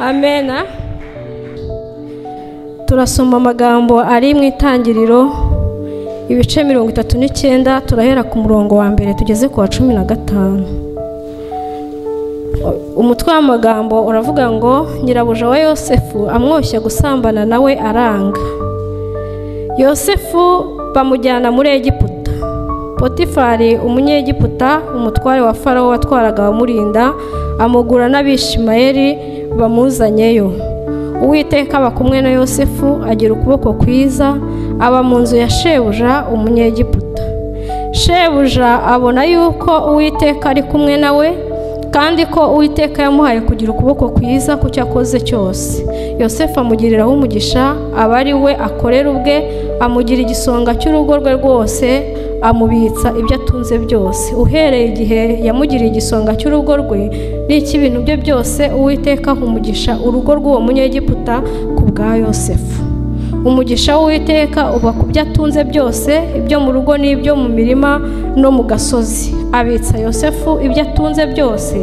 Amen. Turasoma amagambo ari mu itangiriro ibice 39 turahera ku murongo wa mbere tugeze ku wa 15. Umutwe w'amagambo uravuga ngo nyirabuja wa Yosefu amwoshya gusambana nawe aranga. Yosefu bamujyana muri Egiputa. Potifari umunyegiputa umutware wa Farawo watwaraga abamurinda amugura n'Abishimayeli bamuzanyeyo. Uwiteka aba kumwe na Yosefu agira ukuboko kwiza aba mu nzu ya shebuja umunyegiputa. Shebuja abona yuko Uwiteka ari kumwe nawe kandi ko Uwiteka yamuhaye kugira ukuboko kwiza ku cyo akoze cyose. Yosefu amugiriraho umugisha aba ari we akorera ubwe, amugira igisonga cy'urugo rwe rwose, amubitsa ibyo atunze byose. Uhereye igihe yamugiriye igisonga cy'urugo rwe n'ikibintu bye byose, Uwiteka umugisha urugo rw'uwo munyegiputa ku bwa Yosefu. Umugisha w'Uwiteka uba ku byo atunze byose, ibyo mu rugo n'ibyo mu mirima no mu gasozi. Abitsa Yosefu ibyo atunze byose,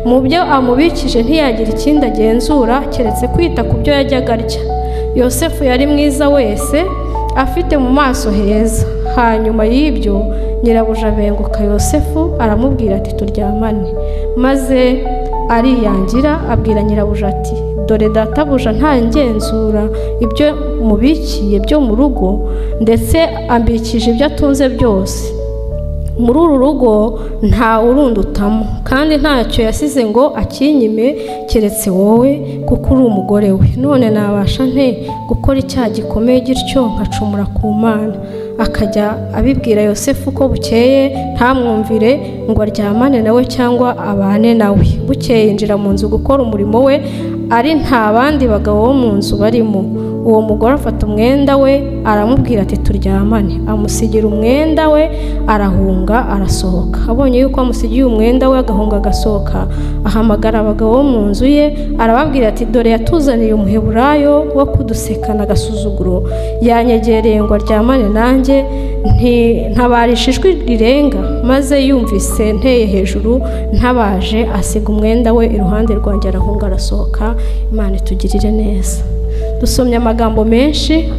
mu byo amubikije ntiyagira ikindi agenzura keretse kwita ku byo yajyaga arya. Yosefu yari mwiza wese, afite mu maso heza. Hanyuma y'ibyo nyirabuja abenguka Yosefu aramubwira ati turyamane. Maze ariyangira abwira nyirabuja ati dore databuja ntangenzura ibyo mubikiye byo mu rugo, ndetse ambikije ibyo atunze byose. Muri uru rugo nta urundutamo kandi ntacyo yasize ngo akinyime keretse wowe kuko uri umugore we. None nabasha nte gukora icyaha gikomeye gityo nkacumura ku Mana? Akajya abibwira Yosefu ko bukeye ntamwumvire ngo aryamane nawe cyangwa abane nawe. Bukeye yinjira mu nzu gukora umurimo we, ari nta bandi bagabo bo mu nzu barimo. Uwo mugore afata umwenda we aramubwira ati turyamane. Amusigira umwenda we arahunga arasohoka. Abonye yuko amusigiye umwenda we agahunga agasohoka, ahamagara abagabo bo mu nzu ye arababwira ati dore yatuzaniye umuheburayo wo kudusekana agasuzuguro, yanyegereye ngo aryamane nanjye. Ntabarisha ijwi rirenga, maze yumvise nteye hejuru ntabaje, asiga umwenda we iruhande rwanjye arahunga arasohoka. Imana itugirire neza. Dusomye amagambo menshi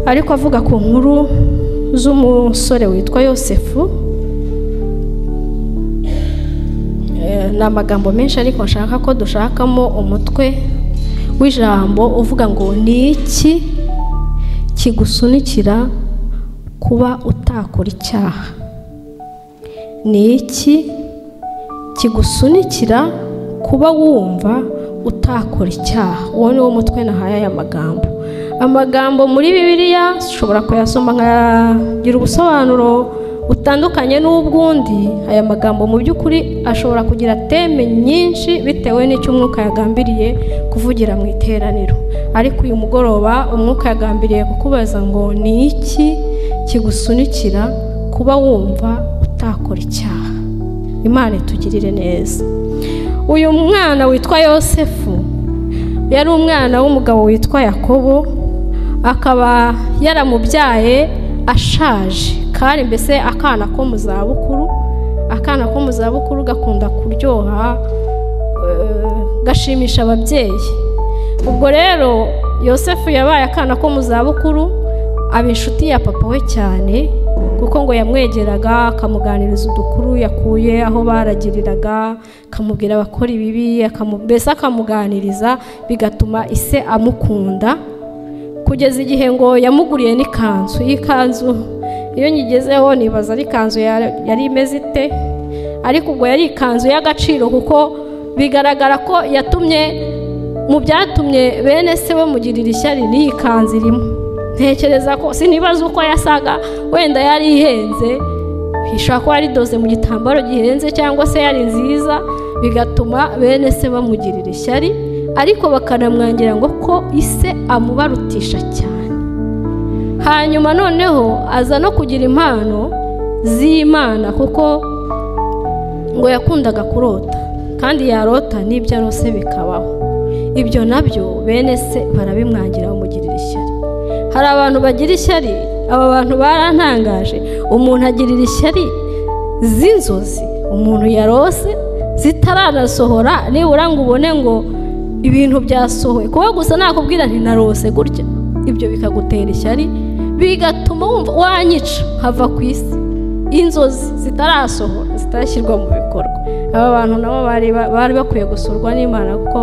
ariko avuga ku nkuru z'umusore witwa Yosefu. Ni amagambo menshi ariko nshaka ko dushakamo umutwe w'ijambo uvuga ngo ni iki kigusunikira kuba utakora icyaha? Ni iki kigusunikira kuba wumva utakora icyaha? Uwo ni wo mutwe nahaye aya magambo. Amagambo muri Bibiliya ushobora kuyasoma nkagira ubusobanuro butandukanye n'ubwundi. Aya magambo mu by'ukuri ashobora kugira teme nyinshi bitewe n'icyo umwuka yagambiriye kuvugira mu iteraniro. Ariko uyu mugoroba umwuka yagambiriye kukubaza ngo ni iki kigusunikira kuba wumva utakora icyaha? Imana itugirire neza. Uyu mwana witwa Yosefu yari umwana w'umugabo witwa Yakobo, akaba yaramubyaye ashaje, kandi mbese akana ko mu zabukuru. Akana ko mu zabukuru gakunda kuryoha, gashimisha ababyeyi. Ubwo rero Yosefu yabaye akana ko mu zabukuru, aba inshuti ya papa we cyane, kuko ngo yamwegeraga akamuganiriza udukuru yakuye aho baragiriraga, akamubwira abakora ibibi, mbese akamuganiriza, bigatuma ise amukunda, kugeza igihe ngo yamuguriye n'ikanzu. Iyi kanzu iyo nyigezeho nibaza ari kanzu yari imeze ite, ariko ubwo yari ikanzu y'agaciro kuko bigaragara ko mu byatumye bene se bamugirira ishyari n'iyi kanzu irimo. Ntekereza ko sinibaza uko yasaga, wenda yari ihenze, ishobora kuba yari doze mu gitambaro gihenze cyangwa se yari nziza, bigatuma bene se bamugirira ishyari, ariko bakanamwangira ngo ko ise amubarutisha cyane. Hanyuma noneho aza no kugira impano z'Imana, kuko ngo yakundaga kurota, kandi yarota n'ibyo arose bikabaho. Ibyo nabyo bene se barabimwangira bamugirira ishyari. Hari abantu bagira ishyari, aba bantu barantangaje. Umuntu agirira ishyari z'inzozi, umuntu yarose zitaranasohora nibura ngo ubone ngo ibintu byasohoye, kuba gusa nakubwira nti narose gutya, ibyo bikagutera ishyari, bigatuma wumva wanyica hava ku isi, inzozi zitarasohora zitarashyirwa mu bikorwa. Aba bantu nabo bari bakwiye gusurwa n'Imana kuko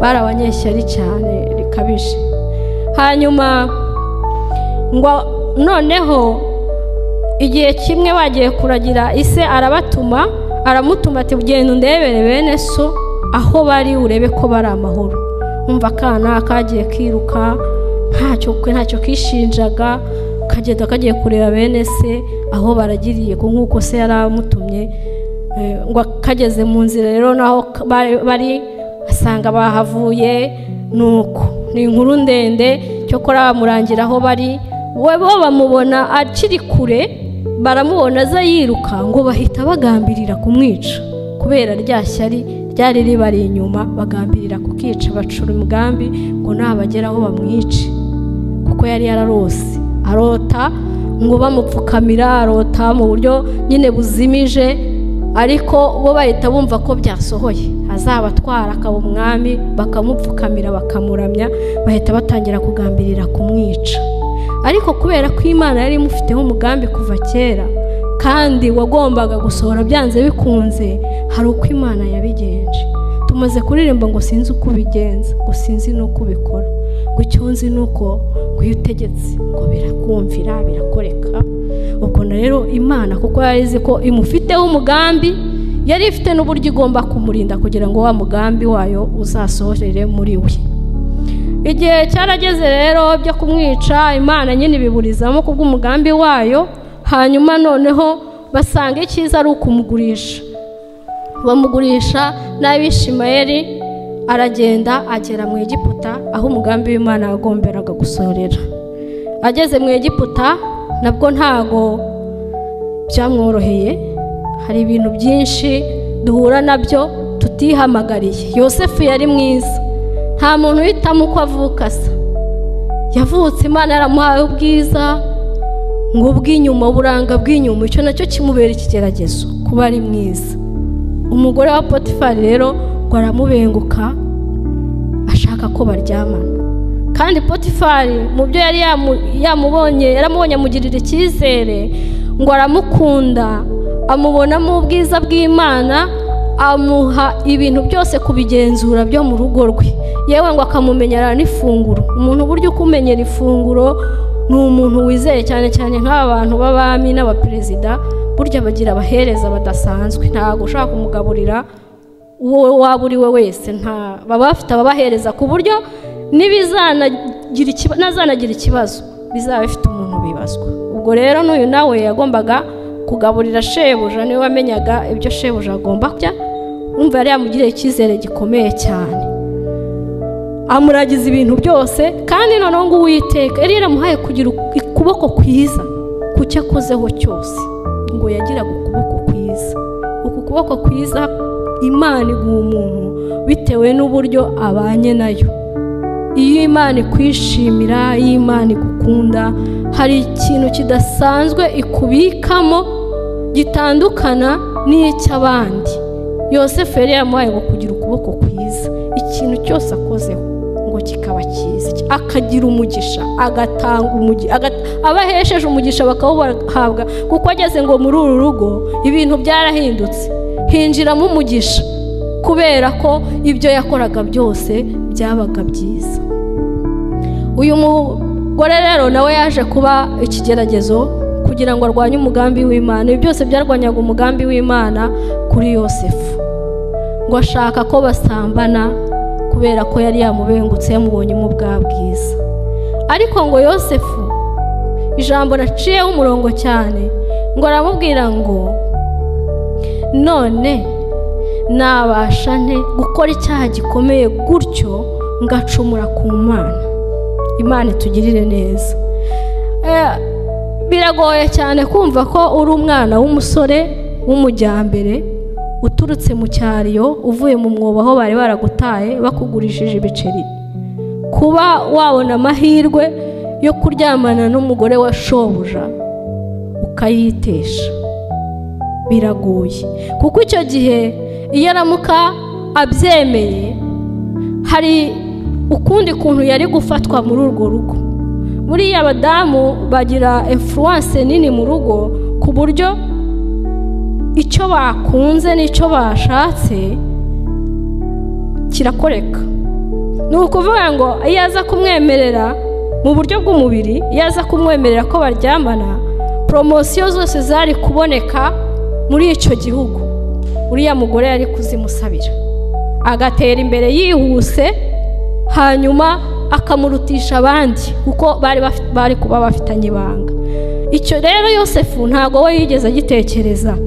bari abanyeshyari cyane rikabije. Hanyuma ngo noneho igihe kimwe bagiye kuragira, ise aramutuma ati ugenda undebere bene so aho bari urebe ko bari amahoro. Umva akana kagiye kiruka ntacyo kishinjaga, kagenda kagiye kureba bene se aho baragiriye nk'uko se yari amutumye. Ngo kageze mu nzira rero naho bari asanga bahavuye, nuko ni inkuru ndende, cyokora bamurangira aho bari, bo bamubona akiri kure, baramubona aza yiruka, ngo bahita bagambirira kumwica kubera rya shyari ryari ribari inyuma, bagambirira kukica, bacura umugambi ngo nabageraho bamwice, kuko yari yararose arota ngo bamupfukamira, arota mu buryo nyine buzimije, ariko bo bahita bumva ko byasohoye, azabatwara akaba umwami, bakamupfukamira bakamuramya, bahita batangira kugambirira kumwica. Ariko kubera ko Imana yari imufiteho umugambi kuva kera kandi wagombaga gusohora byanze bikunze, hari uko Imana yabigenje. Tumaze kuririmba ngo sinzi uko ubigenza, ngo sinzi n'uko ubikora, ngo icyo nzi nuko utegetse ngo birakumvira birakoreka. Ubwo rero Imana kuko yari izi ko imufiteho umugambi, yari ifite n'uburyo igomba kumurinda kugira ngo wa mugambi wayo uzasohorere muri we. Igihe cyarageze rero byo kumwica, Imana nyine ibiburizamo kubw'umugambi wayo. Hanyuma noneho basanga icyiza ari ukumugurisha, bamugurisha n'Abishimayeli, aragenda agera mu Egiputa aho umugambi w'Imana wagomberaga gusorera. Ageze mu Egiputa nabwo ntago byamworoheye, hari ibintu byinshi duhura nabyo tutihamagariye. Yosefu yari mwiza, nta muntu uhitamo uko avuka asa, yavutse Imana yaramuhaye ubwiza ngo bw'inyuma, buranga bw'inyuma, icyo nacyo kimubera ikigeragezo kuba ari mwiza. Umugore wa Potifari rero ngo aramubenguka, ashaka ko baryamana, kandi Potifari mu byo yari yaramubonye amugirira icyizere, ngo aramukunda, amubonamo ubwiza bw'Imana, amuha ibintu byose kubigenzura byo mu rugo rwe, yewe ngo akamumenyera n'ifunguro. Umuntu buryo ukumenyera ifunguro ni umuntu wizeye, cyane cyane nk'aba bantu b'abami n'abaperezida, burya bagira abahereza badasanzwe, ntabwo ushaka kumugaburira uwo waba uri we wese, baba bafite ababahereza ku buryo nazanagira ikibazo bizaba bifite umuntu bibazwa. Ubwo rero n'uyu nawe yagombaga kugaburira shebuja, niwe wamenyaga ibyo shebuja agomba kurya. Umva yari yamugiriye icyizere gikomeye cyane, amuragiza ibintu byose, kandi noneho ngo Uwiteka yari yaramuhaye kugira ukuboko kwiza ku cyo akozeho cyose, ngo yagiraga ukuboko kwiza. Uku kuboko kwiza Imana iguha umuntu bitewe n'uburyo abanye nayo. Iyo Imana ikwishimira, iyo Imana igukunda, hari ikintu kidasanzwe ikubikamo gitandukana n'icy'abandi. Yosefu yari yamuhaye ngo kugira ukuboko kwiza, ikintu cyose akozeho ngo kikaba cyiza, akagira umugisha, agatanga umugisha, abahesheje umugisha bakawuhabwa, kuko ageze ngo muri uru rugo ibintu byarahindutse, hinjiramo umugisha, kubera ko ibyo yakoraga byose byabaga byiza. Uyu mugore rero nawe yaje kuba ikigeragezo kugira ngo arwanye umugambi w'Imana. Ibi byose byarwanyaga umugambi w'Imana kuri Yosefu, ngo ashaka ko basambana kubera ko yari yamubengutse, yamubonyemo bwa bwiza. Ariko ngo Yosefu, ijambo naciyeho umurongo cyane, ngo aramubwira ngo none nabasha nte gukora icyaha gikomeye gutyo ngacumura ku Mana? Imana itugirire neza. Biragoye cyane kumva ko uri umwana w'umusore w'umujyambere uturutse mu cyariyo, uvuye mu mwobo aho bari baragutaye bakugurishije ibiceri, kuba wabona amahirwe yo kuryamana n'umugore wa shobuja ukayitesha. biragoye, kuko icyo gihe iyo aramuka abyemeye hari ukundi kuntu yari gufatwa muri urwo rugo. Buriya abadamu bagira influence nini mu rugo, ku buryo icyo bakunze n'icyo bashatse kirakoreka. Ni ukuvuga ngo iyo aza kumwemerera mu buryo bw'umubiri, iyo aza kumwemerera ko baryamana, promosiyo zose zari kuboneka muri icyo gihugu, uriya mugore yari kuzimusabira, agatera imbere yihuse, hanyuma akamurutisha abandi kuko bari kuba bafitanye ibanga. Icyo rero Yosefu ntago we yigeze agitekereza.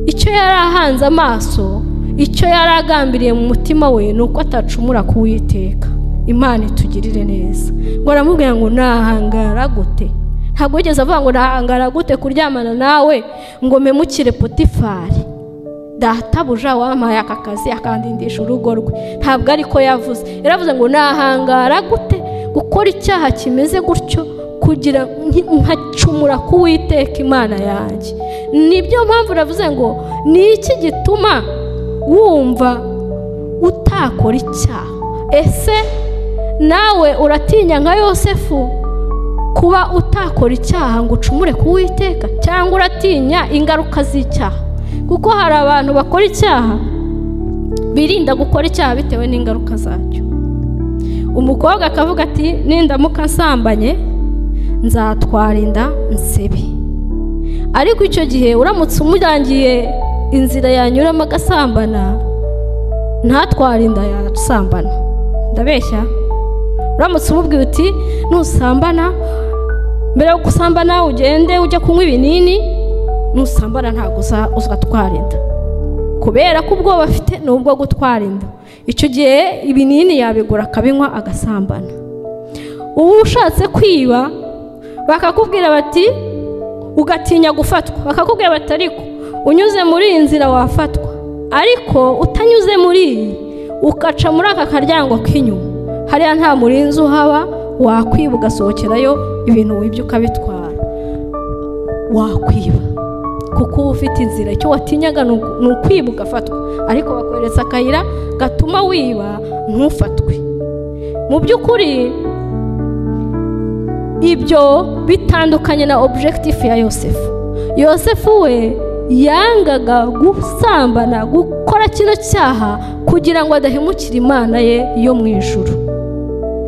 Icyo yari ahanze amaso, icyo yari agambiriye mu mutima we, ni uko atacumura ku Uwiteka. Imana itugirire neza. Ngo aramubwira ngo nahangara gute? Ntabwo yigeze avuga ngo nahangara gute kuryamana nawe ngo memukire Potifari, databuja wampaye aka kazi akandindisha urugo rwe. Ntabwo ariko yavuze. Yaravuze ngo nahangara gute gukora icyaha kimeze gutyo kugira nkacumura ku Uwiteka Imana yanjye. Nibyo mpamvu ravuze ngo ni iki gituma wumva utakora icyaha? Ese nawe uratinya nka Yosefu kuba utakora icyaha ngo ucumure ku Uwiteka, cyangwa uratinya ingaruka z'icyaha? Kuko hari abantu bakora icyaha birinda gukora icyaha bitewe n'ingaruka zacyo. Umukobwa akavuga ati nindamuka nsambanye nzatwara inda nsebe, ariko icyo gihe uramutse umurangiye inzira yanyuramo agasambana ntatwara inda yasambana. Ndabeshya? Uramutse umubwiye uti nusambana, mbere yo gusambana ugende ujya kunywa ibinini, nusambana ntabwo uzatwara inda, kubera ko ubwoba afite n'ubwo gutwara inda. Icyo gihe ibinini yabigura akabinywa agasambana. Ubu ushatse kwiba bakakubwira bati ugatinya gufatwa, bakakubwira bati ariko unyuze muri iyi nzira wafatwa, ariko utanyuze muri iyi ukaca muri aka karyango k'inyuma, hariya nta murinzi uhaba, wakwiba ugasohokerayo ibintu wibye ukabitwara, wakwiba kuko uba ufite inzira. Icyo watinyaga ni ukwiba ugafatwa, ariko bakweretse akayira gatuma wiba ntufatwe. Mu by'ukuri ibyo bitandukanye na objectif ya Yosefu. Yosefu we yangaga gusambana, gukora kino cyaha kugira ngo adahemukira Imana ye yo mu ijuru.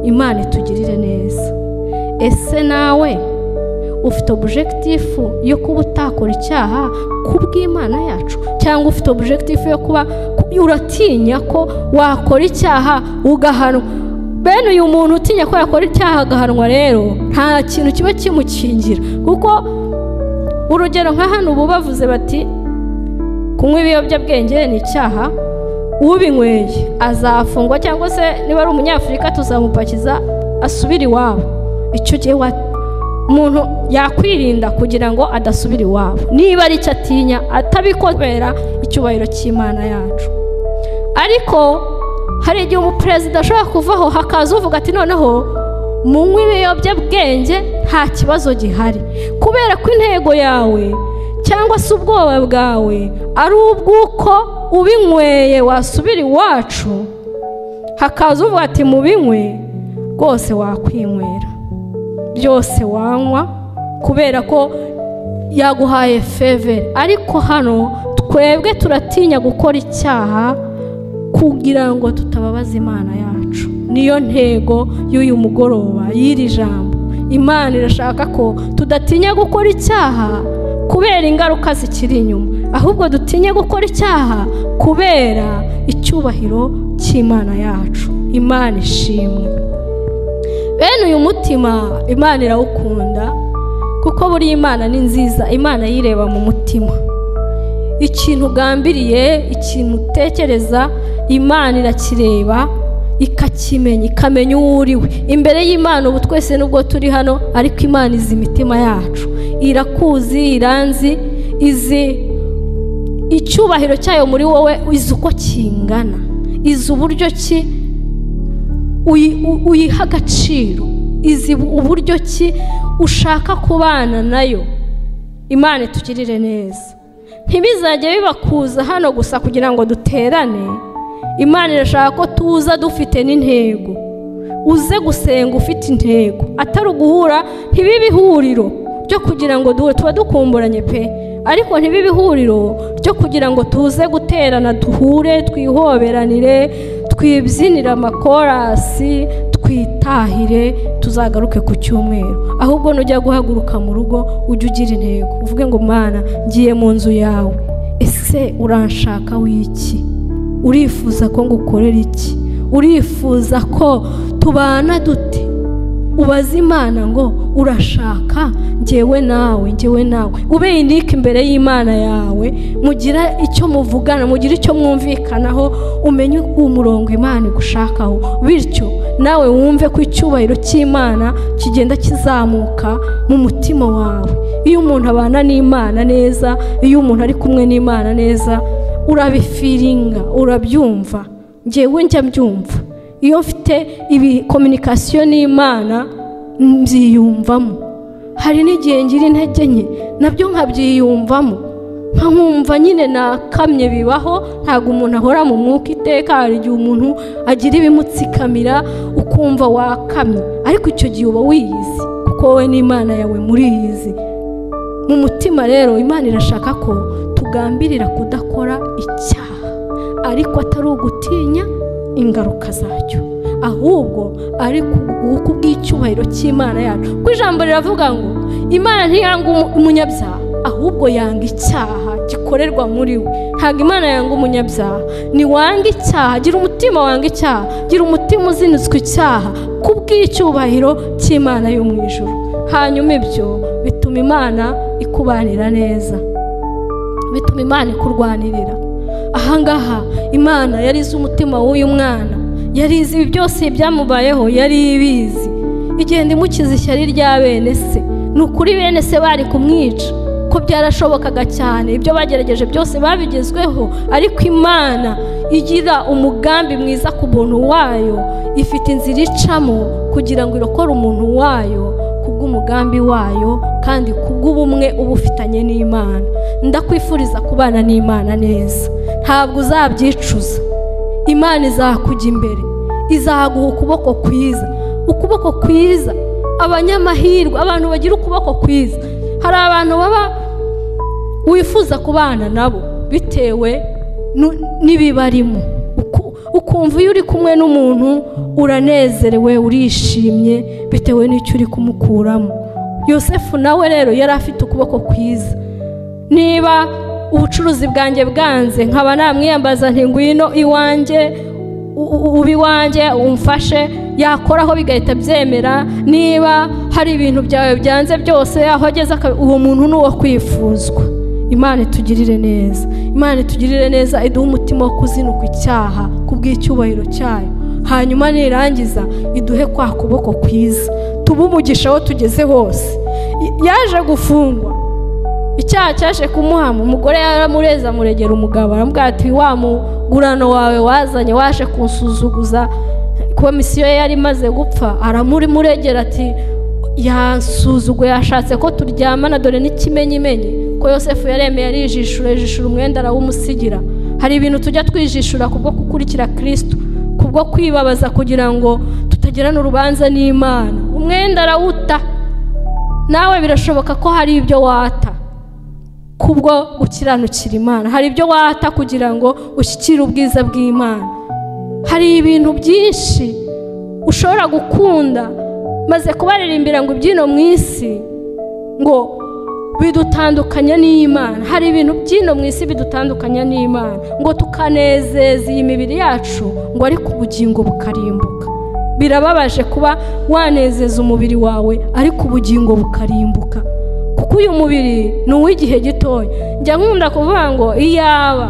Imana itugirire neza. Ese nawe ufite objectif yo kuba utakora icyaha kubw'Imana yacu, cyangwa ufite objectif yo kuba uratinya ko wakora icyaha ugahanwa? Bene uyu muntu utinya ko yakora icyaha agahanwa rero nta kintu kiba kimukingira, kuko urugero nka hano ubu bavuze bati kunywa ibiyobyabwenge ni icyaha, ubinyweye azafungwa, cyangwa se niba ari umunyafurika tuzamupakiza asubire iwabo. Icyo gihe umuntu yakwirinda kugira ngo adasubira iwabo, niba ari icyo atinya atabikobera icyubahiro cy'Imana yacu. Ariko hari igihe umuperezida ashobora kuvaho hakaza uvuga ati noneho munywe ibiyobyabwenge nta kibazo gihari, kubera ko intego yawe cyangwa se ubwoba bwawe ari ubw'uko ubinyweye wasubira iwacu. Hakaza uvuga ati mubinywe rwose wakwinywera byose wanywa kubera ko yaguhaye favor. Ariko hano twebwe turatinya gukora icyaha kugira ngo tutababaza Imana yacu. Niyo ntego y'uyu mugoroba y'iri jambo. Imana irashaka ko tudatinya gukora icyaha kubera ingaruka zikiri inyuma, ahubwo dutinye gukora icyaha kubera icyubahiro cy'Imana yacu. Imana ishimwe. Bene uyu mutima Imana irawukunda, kuko buri Imana ni nziza. Imana yireba mu mutima, ikintu ugambiriye, ikintu utekereza, Imana irakireba ikakimenya, ikamenya uwo uriwe imbere y'Imana. Ubu twese nubwo turi hano, ariko Imana izi imitima yacu, irakuzi, iranzi, izi icyubahiro cyayo muri wowe, izi uko kingana, izi uburyo ki uyiha agaciro, izi uburyo ki ushaka kubana nayo. Imana itugirire neza. ntibizajye bibakuza hano gusa kugira ngo duterane. Imana irashaka ko tuza dufite n'intego. Uze gusenga ufite intego, atari uguhura. Ntibibe ihuriro ryo kugira ngo tuba dukumburanye pe, ariko ntibibe ihuriro ryo kugira ngo tuze guterana, duhure, twihoberanire, twibyinira amakorasi, twitahire, tuzagaruke ku cyumweru. Ahubwo nujya guhaguruka mu rugo ujye ugira intego, uvuge ngo Mana ngiye mu nzu yawe, ese uranshaka wiki? Urifuza ko ngukorera iki? Urifuza ko tubana dute? Ubaze Imana ngo urashaka njyewe nawe, njyewe nawe. Ube unique imbere y'Imana yawe, mugira icyo muvugana, mugira icyo mwumvikanaho, umenye umurongo Imana igushakaho, bityo nawe wumve ko icyubahiro cy'Imana kigenda kizamuka mu mutima wawe. Iyo umuntu abana n'Imana neza, iyo umuntu ari kumwe n'Imana neza, urabifiringa, urabyumva. Njyewe njya mbyumva. Iyo mfite ibi communication n'Imana mbyiyumvamo. Hari n'igihe ngira intege nke nabyo nkabyiyumvamo, nkumva nyine nakamye. Bibaho, ntago umuntu ahora mu mwuka iteka. Hari igihe umuntu agira ibimutsikamira ukumva wakamye, ariko icyo gihe uba wiyizi kuko wowe n'Imana yawe muriyizi mu mutima. Rero Imana irashaka ko tugambirira kudakora icyaha, ariko atari ugutinya ingaruka zacyo, ahubwo ari kubw'icyubahiro cy'Imana yacu. Ku ijambo riravuga ngo Imana ntiyanga umunyabyaha, ahubwo yanga icyaha gikorerwa muri we. Ntabwo Imana yanga umunyabyaha, ni wanga icyaha. Gira umutima wanga icyaha, gira umutima uzinitswe icyaha kubw'icyubahiro cy'Imana yo mu ijuru. Hanyuma ibyo bituma Imana ikubanira neza, bituma Imana ikurwanirira. Ahangaha Imana yarize umutima w'uyu mwana, yarize ibi byose byamubayeho, yari ibizi. Igenda imukiza ishyari rya bene se. Ni ukuri bene se bari kumwica, ko byarashobokaga cyane. Ibyo bagerageje byose babigezweho, ariko Imana igira umugambi mwiza ku muntu wayo, ifite inzira icamo kugira ngo irokore umuntu wayo kubw'umugambi wayo, kandi kubw'ubumwe uba ufitanye n'Imana. Ndakwifuriza kubana n'Imana neza, ntabwo uzabyicuza. Imana izakujya imbere, izaguha ukuboko kwiza, ukuboko kwiza. Abanyamahirwe, abantu bagira ukuboko kwiza. Hari abantu baba wifuza kubana nabo bitewe n'ibibarimo, ukumva iyo uri kumwe n'umuntu uranezerewe, urishimye bitewe n'icyo uri kumukuramo. Yosefu nawe rero yari afite ukuboko kwiza. Niba ubucuruzi bwanjye bwanze, nkaba namwiyambaza nti ngwino iwanjye, ubi wanjye umfashe, yakoraho bigahita byemera. Niba hari ibintu byawe byanze byose, aho ageze uwo muntu n'uwo kwifuzwa. Imana itugirire neza, Imana itugirire neza, iduha umutima wo kuzinuka icyaha kubw'icyubahiro cyayo. Hanyuma nirangiza iduhe kwa kuboko kwiza, tuba umugisha aho tugeze hose. Yaje gufungwa, icyaha cyaje kumuhama. Umugore yaramureza, amuregera umugabo, aramubwira ati wa mugurano wawe wazanye waje kunsuzuguza, komisiyo ye yari imaze gupfa. Aramuregera ati yansuzuguye, yashatse ko turyamana, dore n'ikimenyimenyi ko Yosefu yaremeye yijishura umwenda arawumusigira. Hari ibintu tujya twijishura kubwo gukurikira Kristo, kubwo kwibabaza kugira ngo tutagirana urubanza n'Imana. Umwenda arawuta. Nawe birashoboka ko hari ibyo wata kubwo gukiranukira Imana, hari ibyo wata kugira ngo ushyikire ubwiza bw'Imana. Hari ibintu byinshi ushobora gukunda maze kubaririmbira ngo ibyino mu isi ngo bidutandukanya n'Imana. Hari ibintu byino mu isi bidutandukanya n'Imana, ngo tukanezeza iyi mibiri yacu, ngo ariko ubugingo bukarimbuka. Birababaje kuba wanezeza umubiri wawe ariko ubugingo bukarimbuka, kuko uyu mubiri ni uw'igihe gitoya. Njya nkunda kuvuga ngo iyaba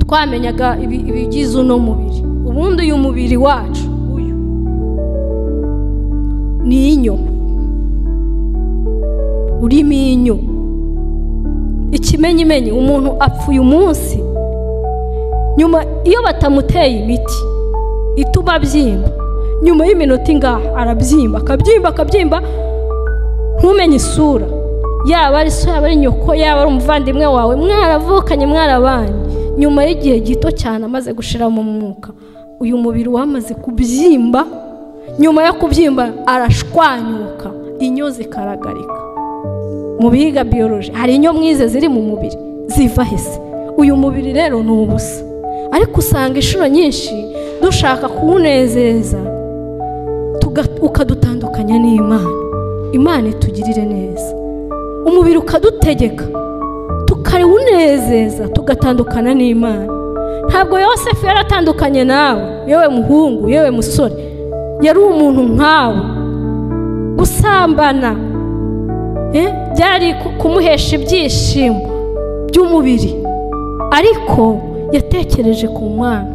twamenyaga ibigize uno mubiri. Ubundi uyu mubiri wacu uyu ni inyo, urimo inyo. Ikimenyimenyi, umuntu apfuye umunsi, nyuma iyo batamuteye imiti ituma abyimba, nyuma y'iminota ingaha arabyimba, akabyimba ntumenye isura. yaba ari so, yaba ari nyoko, yaba ari umuvandimwe wawe, mwaravukanye, mwarabanye, nyuma y'igihe gito cyane amaze gushira mu mwuka, uyu mubiri wamaze kubyimba, nyuma yo kubyimba arashwanyuka, inyo zikaragarika. Mu biga biology hari inyo mwize ziri mu mubiri ziva hese. Uyu mubiri rero ni ubusa, ariko usanga inshuro nyinshi dushaka kuwunezeza ukadutandukanya n'Imana. Imana itugirire neza. Umubiri ukadutegeka tukawunezeza tugatandukana n'Imana. Ntabwo Yosefu yaratandukanye nawe, yewe muhungu, yewe musore, yari umuntu nkawe. Gusambana byari kumuhesha ibyishimo by'umubiri, ariko yatekereje ku Mana,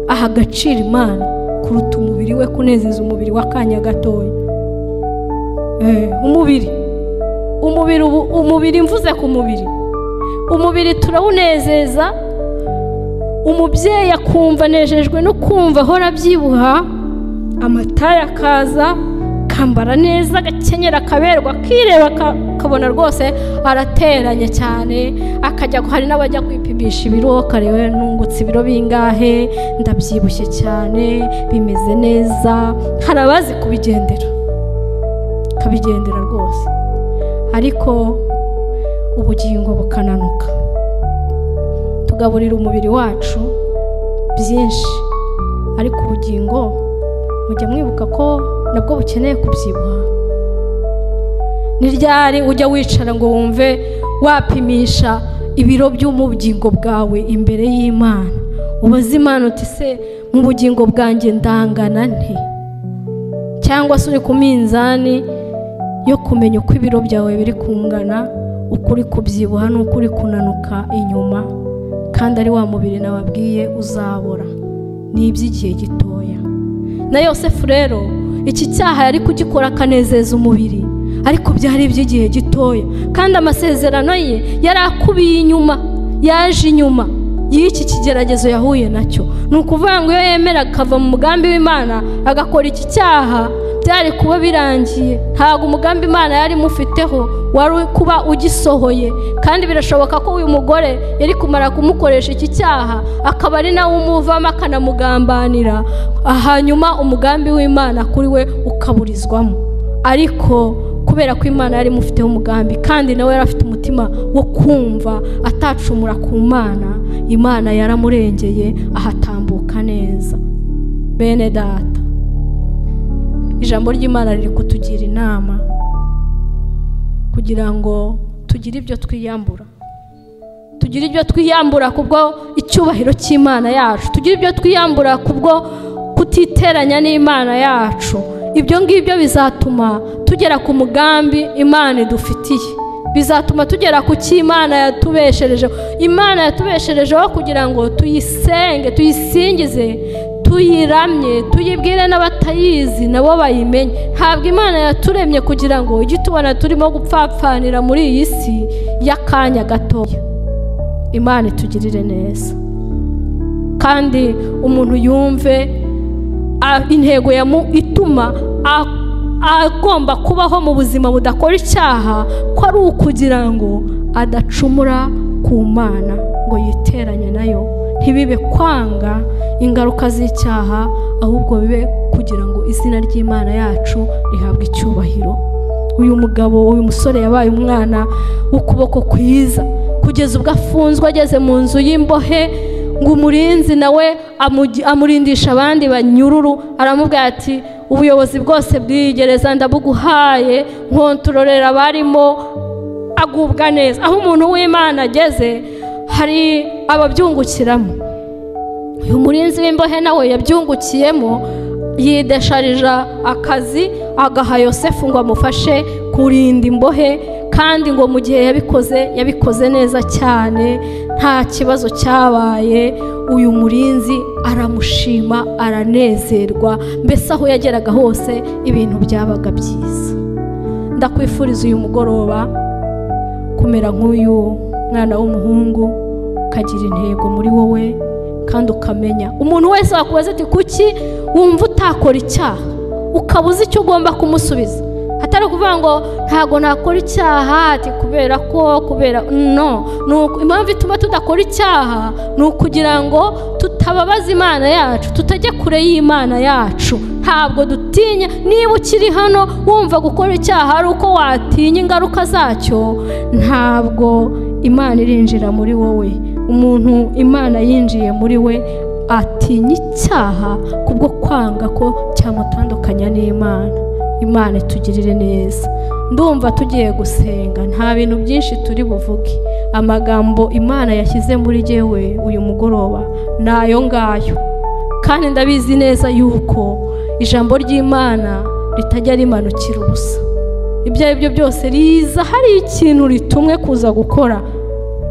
aha agaciro Imana kuruta umubiri we, kunezeza umubiri w'akanya gatoya. Umubiri mvuze ku umubiri turawunezeza. Umubyeyi akumva nejejwe no kumva ahora abyibuha, amata yakaza, kambara neza, agakenyera, akaberwa, akireba, akabona rwose arateranye cyane. Akajya, hari n'abajya kwipimisha ibiro, akareba nungutse ibiro bingahe, ndabyibushye cyane, bimeze neza. Hari abazi kubigendera, kabigendera rwose, ariko ubugingo bukananuka. Tugaburira umubiri wacu byinshi, ariko ubugingo mujya mwibuka ko nabwo bukeneye kubyibuha. Ni ryari ujya wicara ngo wumve wapimisha ibiro by'ubugingo bwawe imbere y'Imana? Ubaze Imana uti se mu bugingo bwanjye ndangana nte? Cyangwa se uri ku minzani yo kumenya uko ibiro byawe biri kungana, ukuri kubyibuha n'ukuri kunanuka inyuma, kandi ari wa mubiri nababwiye uzabora, ni iby'igihe gitoya. Na Yosefu rero iki cyaha yari kugikora akanezeza umubiri, ariko byari iby'igihe gitoya, kandi amasezerano ye yari akubiye inyuma, yaje inyuma y'iki kigeragezo yahuye nacyo. Ni ukuvuga ngo iyo yemera akava mu mugambi w'Imana agakora iki cyaha, byari kuba birangiye. Ntabwo umugambi Imana yari mufiteho wari kuba ugisohoye, kandi birashoboka ko uyu mugore yari kumara kumukoresha iki cyaha, akaba ari nawe umuvamo akanamugambanira, hanyuma umugambi w'Imana kuri we ukaburizwamo. Ariko kubera ko Imana yari mufiteho umugambi, kandi nawe yari afite umutima wo kumva atacumura ku Mana, Imana yaramurengeye ahatambuka neza. Bene data, ijambo ry'Imana riri kutugira inama kugira ngo tugire ibyo twiyambura, tugire ibyo twiyambura kubwo icyubahiro cy'Imana yacu, tugire ibyo twiyambura kubwo kutiteranya n'Imana yacu. Ibyo ngibyo bizatuma tugera ku mugambi Imana idufitiye, bizatuma tugera ku cy'Imana yatubesherejeho. Imana yatubesherejeho kugira ngo tuyisenge, tuyisingize, tuyiramye, tuyibwire n'abatayizi nabo bayimenye. Ntabwo Imana yaturemye kugira ngo ujye tubona turimo gupfapfanira muri iyi si y'akanya gatoya. Imana itugirire neza, kandi umuntu yumve intego ituma agomba kubaho mu buzima budakora icyaha, ko ari ukugira ngo adacumura ku Mana, ngo yiteranye nayo. Ntibibe kwanga ingaruka z'icyaha, ahubwo bibe kugira ngo izina ry'Imana yacu rihabwe icyubahiro. Uyu mugabo, uyu musore yabaye umwana w'ukuboko kwiza, kugeza ubwo afunzwe ageze mu nzu y'imbohe, ngo umurinzi nawe amurindisha abandi banyururu. Aramubwira ati, ubuyobozi bwose bw'igereza ndabuguhaye, nkontororera abarimo, agubwa neza. Aho umuntu w'Imana ageze hari ababyungukiramo. Uyu murinzi w'imbohe nawe yabyungukiyemo, yidesharija akazi, agaha Yosefu ngo amufashe kurinda imbohe, kandi ngo mu gihe yabikoze neza cyane, nta kibazo cyabaye. Uyu murinzi aramushima, aranezerwa, mbese aho yageraga hose ibintu byabaga byiza. Ndakwifuriza uyu mugoroba kumera nk'uyu mwana w'umuhungu, ukagira intego muri wowe, kandi ukamenya. Umuntu wese wakubaza ati kuki wumva utakora icyaha, ukabuza icyo ugomba kumusubiza, atari ukuvuga ngo ntago nakora icyaha ati kubera no impamvu ituma tudakora icyaha ni ukugira ngo tutababaza Imana yacu, tutajya kure y'Imana yacu. Ntabwo dutinya. Niba ukiri hano wumva gukora icyaha ari uko watinya ingaruka zacyo, ntabwo Imana irinjira muri wowe. Umuntu Imana yinjiye muri we atinya icyaha kubwo kwanga ko cyamutandukanya n'Imana. Imana itugirire neza. Ndumva tugiye gusenga, nta bintu byinshi turi buvuge. Amagambo Imana yashyize muri jyewe uyu mugoroba nayo ngayo, kandi ndabizi neza yuko ijambo ry'Imana ritajya rimanukira ubusa. Ibyo ari byo byose riza hari ikintu ritumwe kuza gukora,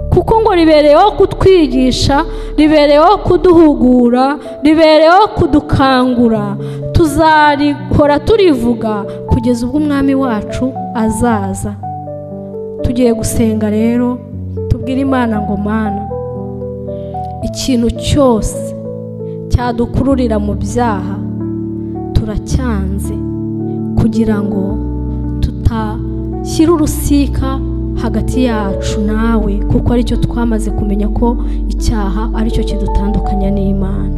kuko ngo ribereyeho kutwigisha, ribereyeho kuduhugura, ribereyeho kudukangura. Tuzarikora turivuga kugeza ubwo Umwami wacu azaza. Tugiye gusenga rero, tubwire Imana ngo Mana, ikintu cyose cyadukururira mu byaha turacyanze, kugira ngo tutashyira urusika hagati yacu nawe, kuko aricyo twamaze kumenya ko icyaha aricyo kidutandukanya n'Imana.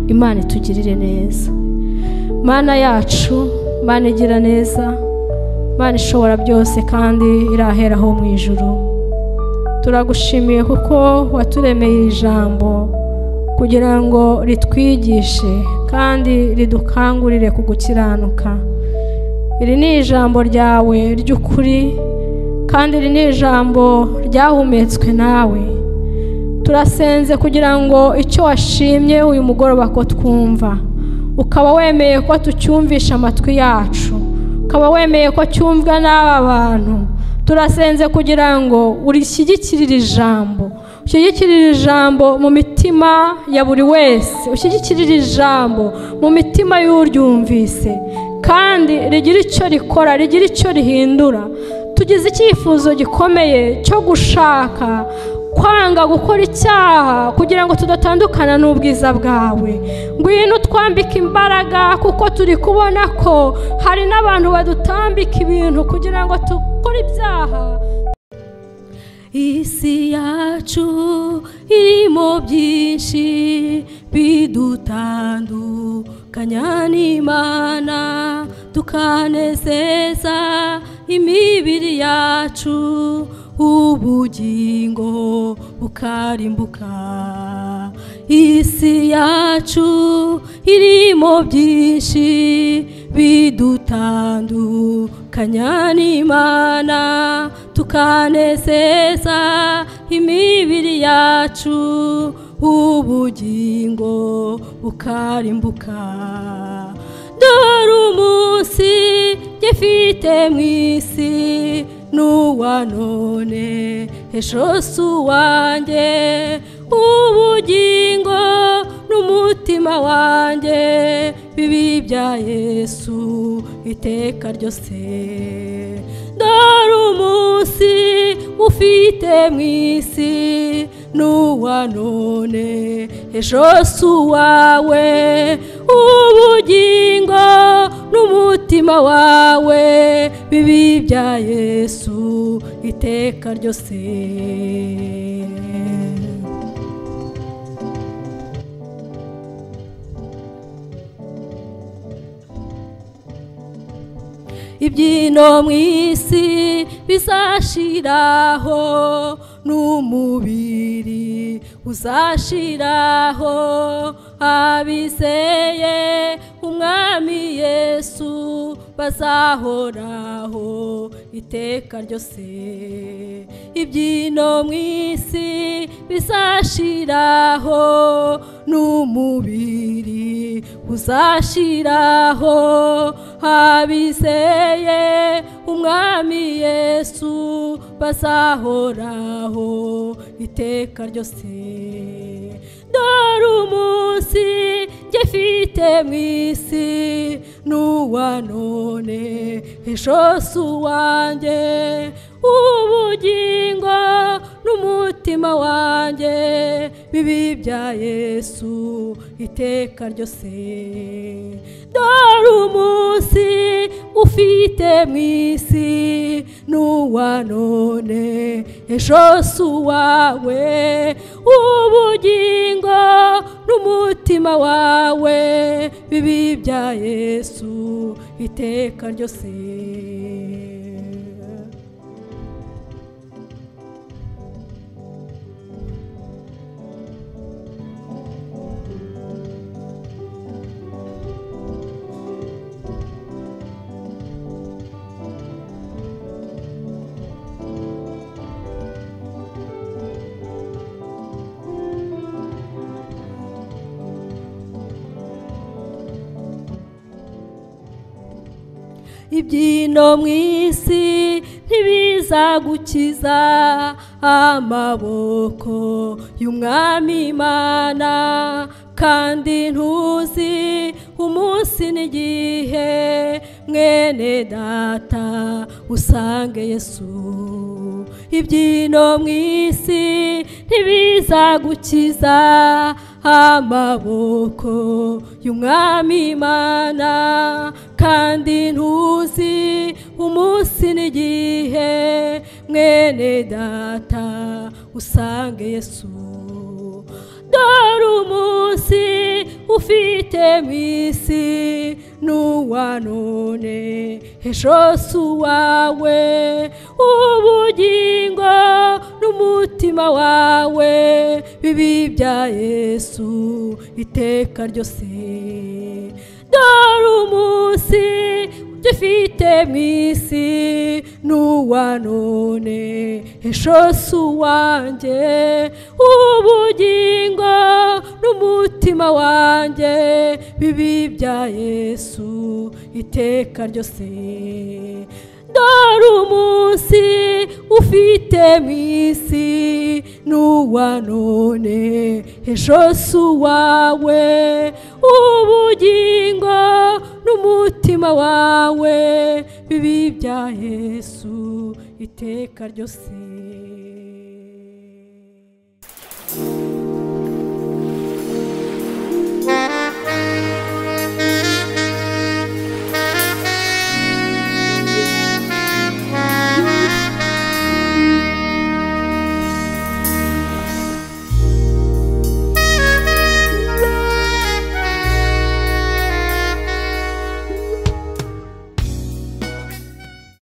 Imana itugirire neza. Mana yacu, Mana igira neza, Mana ishobora byose kandi iraheraho mu ijuru. Turagushimiye kuko waturemeye ijambo kugira ngo ritwigishe kandi ridukangurire kugukiranuka. Iri ni ijambo ryawe ry'ukuri, kandi iri ni ijambo ryahumetswe nawe. Turasenze kugira ngo icyo washimye uyu mugoroba ko twumva, ukaba wemeye ko tucyumvisha amatwi yacu, ukaba wemeye ko cyumvwa n'aba bantu. Turasenze kugira ngo urishyigikirire ijambo, ushyigikirire ijambo mu mitima ya buri wese, ushyigikirire ijambo mu mitima y'uryumvise, kandi rigira icyo rikora, rigira icyo rihindura. Tugize icyifuzo gikomeye cyo gushaka kwanga gukora icyaha kugira ngo tudatandukana n'ubwiza bwawe. Ngwino twambike imbaraga, kuko turi kubona ko hari n'abantu badutambika ibintu kugira ngo dukore ibyaha. Isi yacu irimo byinshi bidutandukanya n'Imana, tukanezeza imibiri yacu, ubugingo bukarimbuka. Isi yacu irimo byinshi bidutandukanya n'Imana, tukanezeza imibiri yacu, ubugingo bukarimbuka. Dore umunsi gifite mu isi n'uwa none, ejo si uwanjye. Ubugingo n'umutima wanjye bibi bya Yesu iteka ryose. Dore umunsi ufite mu isi n'uwa none, ejo si uwawe. Ubugingo n'umutima wawe bibi bya Yesu iteka ryose. Ibyino mu isi bizashiraho, n'umubiri uzashiraho. Abizeye Umwami Yesu bazahoraho iteka ryose. Ibyino mu isi bizashiraho, n'umubiri uzashiraho. Abizeye Umwami Yesu bazahoraho iteka ryose. Dore umunsi gifite mu isi n'uwa none, ejo si uwanjye. Ubugingo n'umutima wanjye bibi bya Yesu iteka ryose. Dore umunsi ufite mu isi n'uwa none, ejo si uwawe. Ubugingo n'umutima wawe, bibi bya Yesu iteka ryose. Ibyino mu isi ntibizagukiza amaboko y'Umwami Imana, kandi ntuzi umunsi n'igihe mwene data usange Yesu. Ibyino mu isi ntibizagukiza amaboko y'Umwami Imana, kandi ntuzi umunsi n'igihe mwene data usange Yesu. Dore umunsi ufite mu isi n'uwa none, ejo si uwawe. Ubugingo n'umutima wawe, bibi bya Yesu iteka ryose. Dore umunsi ufite mu isi n'uwa none, ejo si uwanjye. Ubugingo n'umutima wanjye, bibi bya Yesu iteka ryose. Dore umunsi ufite mu isi n'uwa none, ejo si uwawe. Ubugingo n'umutima wawe, bibi bya Yesu iteka ryose.